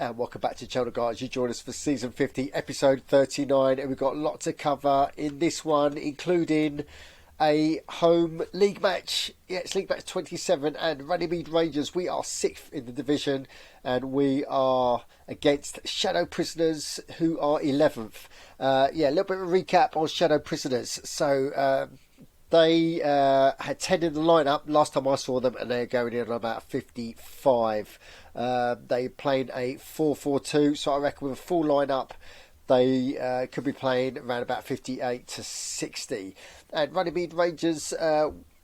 And welcome back to Channel Guys. You join us for season 50, episode 39, and we've got a lot to cover in this one, including a home league match. Yeah, it's league match 27, and Runnymede Rangers, we are 6th in the division, and we are against Shadow Prisoners, who are 11th. A little bit of a recap on Shadow Prisoners. So they had 10 in the lineup last time I saw them, and they're going in on about 55. They playing a 4-4-2, so I reckon with a full lineup they could be playing around about 58 to 60. And Runnymede Rangers,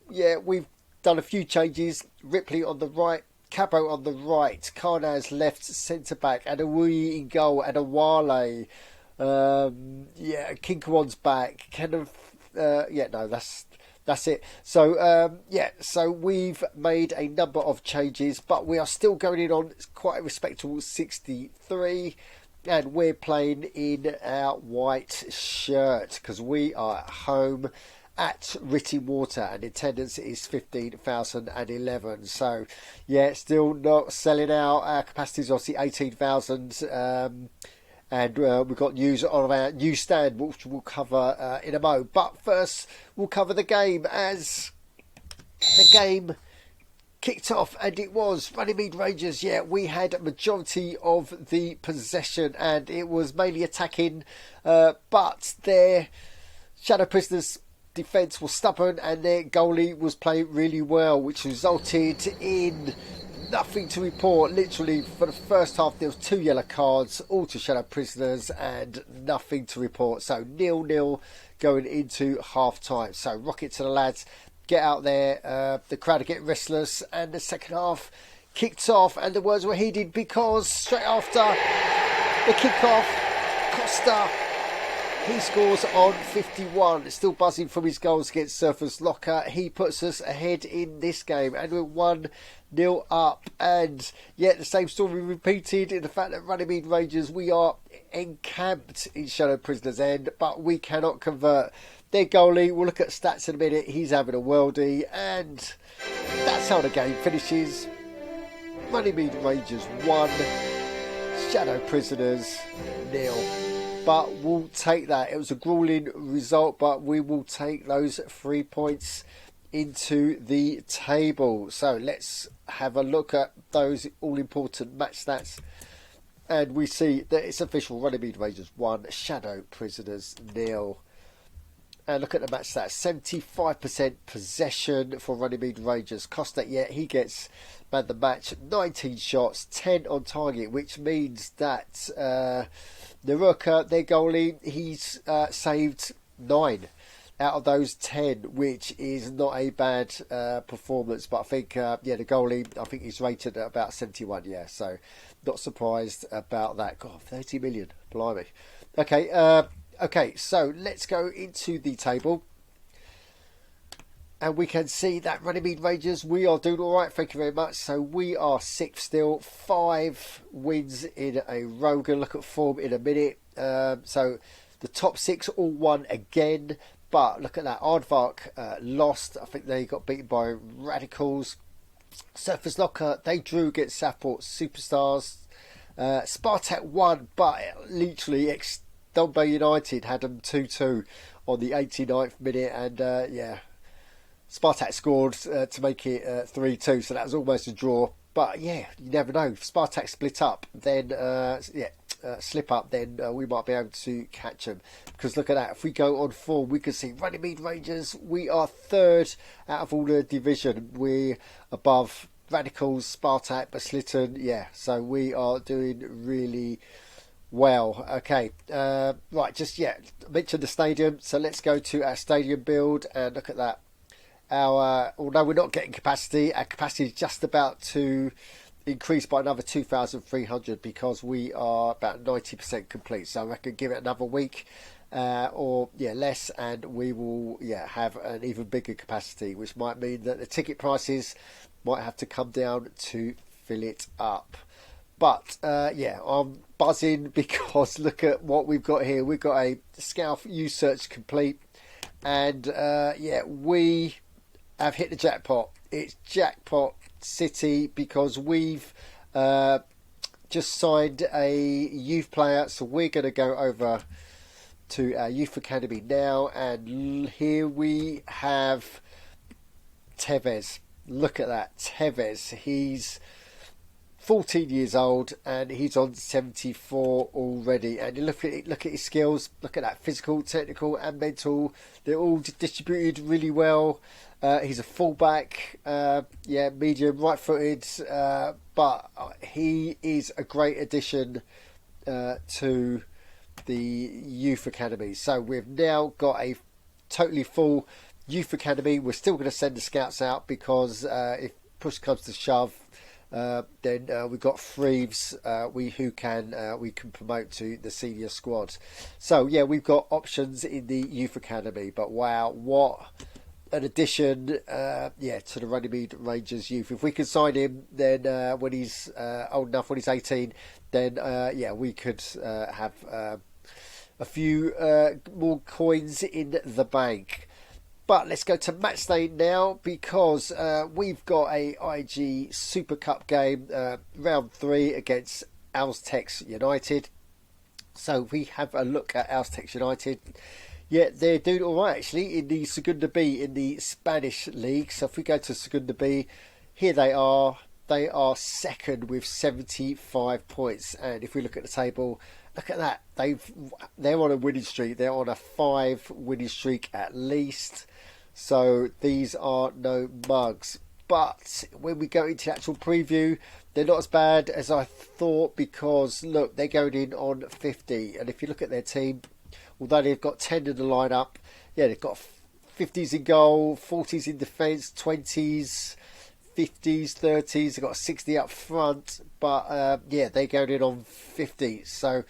we've done a few changes. Ripley on the right, Cabo on the right, Karnaz left centre back, Adewuyi in goal, and Awale. Kinkawan's back. That's it. So we've made a number of changes, but we are still going in on quite a respectable 63, and we're playing in our white shirt because we are at home at Ritty Water, and attendance is 15,011. So still not selling out. Our capacity is obviously 18,000. And we've got news on our new stand, which we'll cover in a mo. But first, we'll cover the game, as the game kicked off, and it was Runnymede Rangers. Yeah, we had a majority of the possession, and it was mainly attacking, but their Shadow Prisoners' defence was stubborn, and their goalie was playing really well, which resulted in nothing to report. Literally for the first half there was 2 yellow cards, all to Shadow Prisoners, and nothing to report. So 0-0 going into half time. So rocket to the lads, get out there. The crowd are getting restless, and the second half kicked off, and the words were heeded, because straight after the kick-off, Costa, he scores on 51. Still buzzing from his goals against Surface Locker. He puts us ahead in this game, and we're 1-0 up. And the same story repeated in the fact that Runnymede Rangers, we are encamped in Shadow Prisoners' end, but we cannot convert. Their goalie, we'll look at stats in a minute, he's having a worldie, and that's how the game finishes. Runnymede Rangers 1, Shadow Prisoners 0. But we'll take that. It was a grueling result, but we will take those 3 points into the table. So let's have a look at those all-important match stats. And we see that it's official. Runnymede Rangers 1, Shadow Prisoners 0. And look at the match stats. 75% possession for Runnymede Rangers. Costa, he gets man the match. 19 shots, 10 on target, which means that Naruka, their goalie, he's saved 9 out of those 10, which is not a bad performance. But I think, the goalie, I think he's rated at about 71. So not surprised about that. God, 30 million. Blimey. Okay, so let's go into the table. And we can see that Runnymede Rangers, we are doing all right, thank you very much. So we are 6th still, 5 wins in a row. We're going to look at form in a minute. So the top 6 all won again. But look at that, Aardvark lost. I think they got beaten by Radicals. Surface Locker, they drew against Southport Superstars. Spartak won, but literally Dunbar United had them 2-2 on the 89th minute, and Spartak scored to make it 3-2, so that was almost a draw. But you never know. If Spartak split up, then slip up, then we might be able to catch them. Because look at that, if we go on form, we can see Runnymede Rangers, we are 3rd out of all the division. We're above Radicals, Spartak, Baslitten, so we are doing really well. Okay, mention the stadium, so let's go to our stadium build and look at that. Although we're not getting capacity, our capacity is just about to increase by another 2,300 because we are about 90% complete. So I reckon give it another week or less, and we will have an even bigger capacity, which might mean that the ticket prices might have to come down to fill it up. But I'm buzzing because look at what we've got here. We've got a Scout U search complete, and we have hit the jackpot. It's jackpot city because we've just signed a youth player, so we're going to go over to our youth academy now, and here we have Tevez. Look at that, Tevez. He's 14 years old and he's on 74 already. And you look at his skills. Look at that, physical, technical, and mental. They're all distributed really well. He's a fullback, medium, right-footed, but he is a great addition to the youth academy. So we've now got a totally full youth academy. We're still going to send the scouts out because if push comes to shove, then we've got Threeves we can promote to the senior squad. So yeah, we've got options in the youth academy. But wow, what an addition to the Runnymede Rangers youth. If we can sign him, then when he's old enough, when he's 18, then we could have a few more coins in the bank. But let's go to match day now, because we've got a IG Super Cup game, round 3 against Aztecs United. So we have a look at Aztecs United. Yeah, they're doing all right actually in the Segunda B in the Spanish league. So if we go to Segunda B, here they are. They are second with 75 points. And if we look at the table, look at that. They're on a winning streak. They're on a 5 winning streak at least. So these are no mugs. But when we go into the actual preview, they're not as bad as I thought, because look, they're going in on 50. And if you look at their team, although they've got 10 in the lineup, yeah, they've got 50s in goal, 40s in defence, 20s, 50s, 30s. They've got 60 up front, but they're going in on 50. So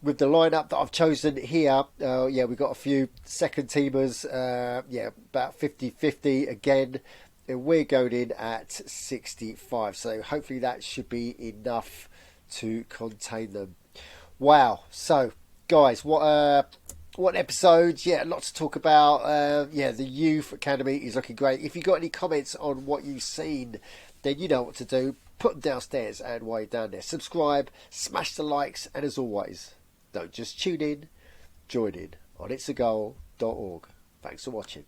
with the lineup that I've chosen here, we've got a few second teamers, about 50-50 again. And we're going in at 65. So hopefully that should be enough to contain them. Wow. So guys, what an episode. Yeah, lots to talk about. The youth academy is looking great. If you've got any comments on what you've seen, then you know what to do. Put them downstairs, and while you're down there, subscribe, smash the likes, and as always, don't just tune in, join in on itsAgoal.org. Thanks for watching.